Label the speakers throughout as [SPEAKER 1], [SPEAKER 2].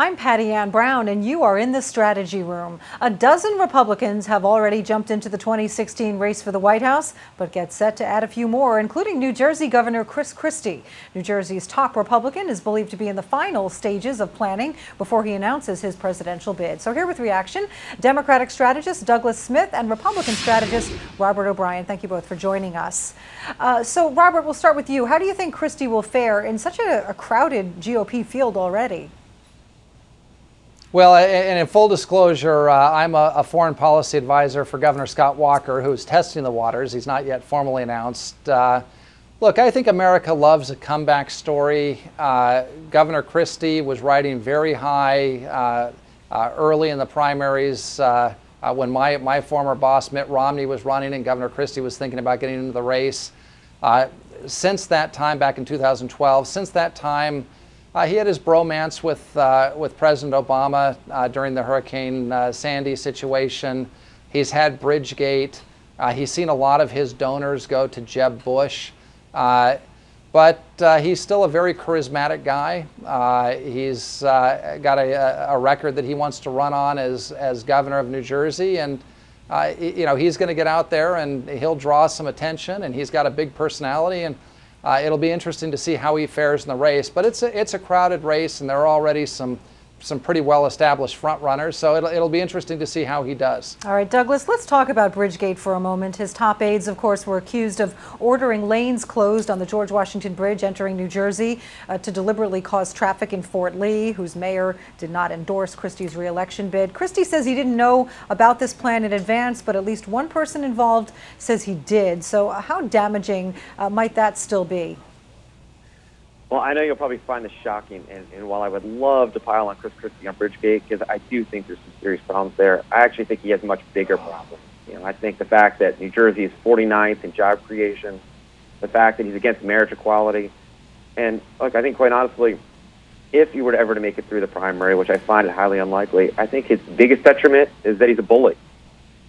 [SPEAKER 1] I'm Patty Ann Brown, and you are in the strategy room. A dozen Republicans have already jumped into the 2016 race for the White House, but get set to add a few more, including New Jersey Governor Chris Christie. New Jersey's top Republican is believed to be in the final stages of planning before he announces his presidential bid. So here with reaction, Democratic strategist Douglas Smith and Republican strategist Robert O'Brien. Thank you both for joining us. So Robert, we'll start with you. How do you think Christie will fare in such a crowded GOP field already?
[SPEAKER 2] Well, and in full disclosure, I'm a foreign policy advisor for Governor Scott Walker, who's testing the waters. He's not yet formally announced. Look, I think America loves a comeback story. Governor Christie was riding very high early in the primaries when my former boss, Mitt Romney, was running and Governor Christie was thinking about getting into the race. Since that time, back in 2012, since that time, he had his bromance with President Obama during the Hurricane Sandy situation. He's had Bridgegate. He's seen a lot of his donors go to Jeb Bush. But he's still a very charismatic guy. He's got a record that he wants to run on as governor of New Jersey. And you know, he's going to get out there and he'll draw some attention, and he's got a big personality. And it'll be interesting to see how he fares in the race, but it's a crowded race, and there are already some pretty well-established front runners, so it'll be interesting to see how he does. All
[SPEAKER 1] right, Douglas, let's talk about Bridgegate for a moment. His top aides, of course, were accused of ordering lanes closed on the George Washington Bridge entering New Jersey to deliberately cause traffic in Fort Lee, whose mayor did not endorse Christie's re-election bid. Christie says he didn't know about this plan in advance, but at least one person involved says he did. So how damaging might that still be?
[SPEAKER 3] Well, I know you'll probably find this shocking, and while I would love to pile on Chris Christie on Bridgegate, because I do think there's some serious problems there, I actually think he has much bigger problems. You know, I think the fact that New Jersey is 49th in job creation, the fact that he's against marriage equality, and look, I think quite honestly, if you were ever to make it through the primary, which I find it highly unlikely, I think his biggest detriment is that he's a bully.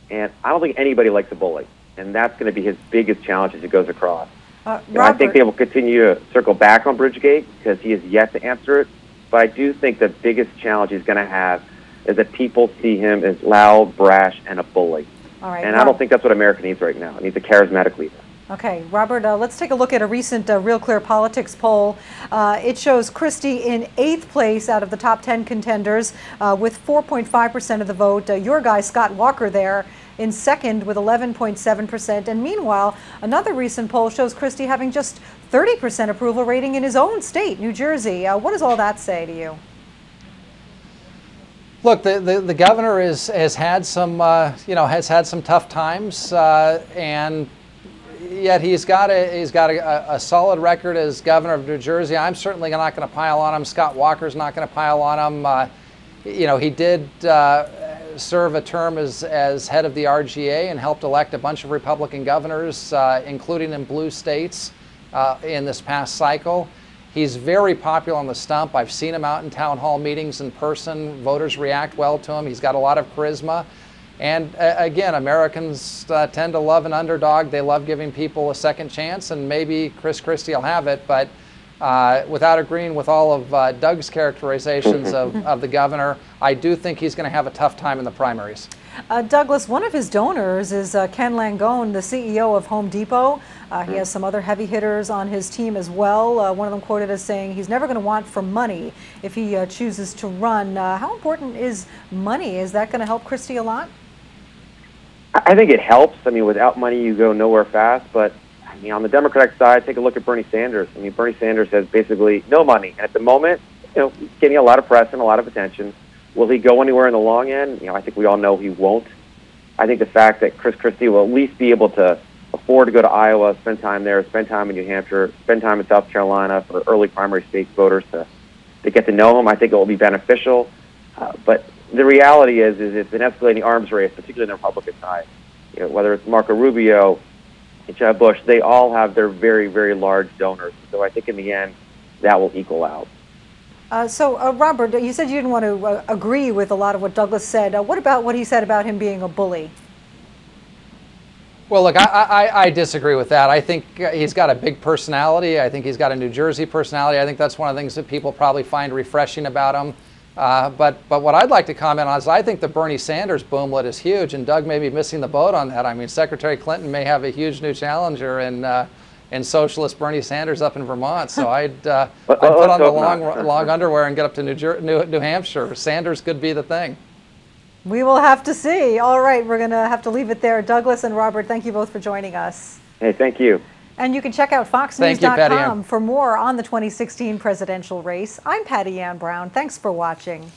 [SPEAKER 3] And I don't think anybody likes a bully, and that's going to be his biggest challenge as he goes across. I think they will continue to circle back on Bridgegate because he has yet to answer it. But I do think the biggest challenge he's going to have is that people see him as loud, brash, and a bully.
[SPEAKER 1] All right,
[SPEAKER 3] and I don't think that's what America needs right now. It needs a charismatic leader.
[SPEAKER 1] Okay, Robert, let's take a look at a recent Real Clear Politics poll. It shows Christie in 8th place out of the top 10 contenders with 4.5% of the vote. Your guy, Scott Walker, there in 2nd with 11.7%. And meanwhile, another recent poll shows Christie having just 30% approval rating in his own state, New Jersey. What does all that say to you?
[SPEAKER 2] Look, the governor has had some tough times, and yet he's got a solid record as governor of New Jersey. I'm certainly not going to pile on him. Scott Walker's not going to pile on him. You know, he did serve a term as head of the RGA and helped elect a bunch of Republican governors, including in blue states, in this past cycle. He's very popular on the stump. I've seen him out in town hall meetings in person. Voters react well to him. He's got a lot of charisma. And again, Americans tend to love an underdog. They love giving people a second chance, and maybe Chris Christie will have it. But without agreeing with all of Doug's characterizations of the governor, I do think he's going to have a tough time in the primaries.
[SPEAKER 1] Douglas, one of his donors is Ken Langone, the CEO of Home Depot. He has some other heavy hitters on his team as well. One of them quoted as saying he's never going to want for money if he chooses to run. How important is money? Is that going to help Christie a lot?
[SPEAKER 3] I think it helps. I mean, without money, you go nowhere fast. But I mean, on the Democratic side, take a look at Bernie Sanders. I mean, Bernie Sanders has basically no money, and at the moment, you know, he's getting a lot of press and a lot of attention. Will he go anywhere in the long end? You know, I think we all know he won't. I think the fact that Chris Christie will at least be able to afford to go to Iowa, spend time there, spend time in New Hampshire, spend time in South Carolina for early primary state voters to get to know him, I think it will be beneficial. But the reality is it's an escalating arms race, particularly on the Republican side. You know, whether it's Marco Rubio, Jeb Bush, they all have their very, very large donors. So I think in the end, that will equal out.
[SPEAKER 1] Robert, you said you didn't want to agree with a lot of what Douglas said. What about what he said about him being a bully?
[SPEAKER 2] Well, look, I disagree with that. I think he's got a big personality. I think he's got a New Jersey personality. I think that's one of the things that people probably find refreshing about him. But what I'd like to comment on is I think the Bernie Sanders boomlet is huge, and Doug may be missing the boat on that. I mean, Secretary Clinton may have a huge new challenger in socialist Bernie Sanders up in Vermont. So I'd put on the long underwear and get up to New Hampshire. Sanders could be the thing.
[SPEAKER 1] We will have to see. All right, we're going to have to leave it there. Douglas and Robert, thank you both for joining us.
[SPEAKER 3] Hey, thank you.
[SPEAKER 1] And you can check out foxnews.com for more on the 2016 presidential race. I'm Patty Ann Brown. Thanks for watching.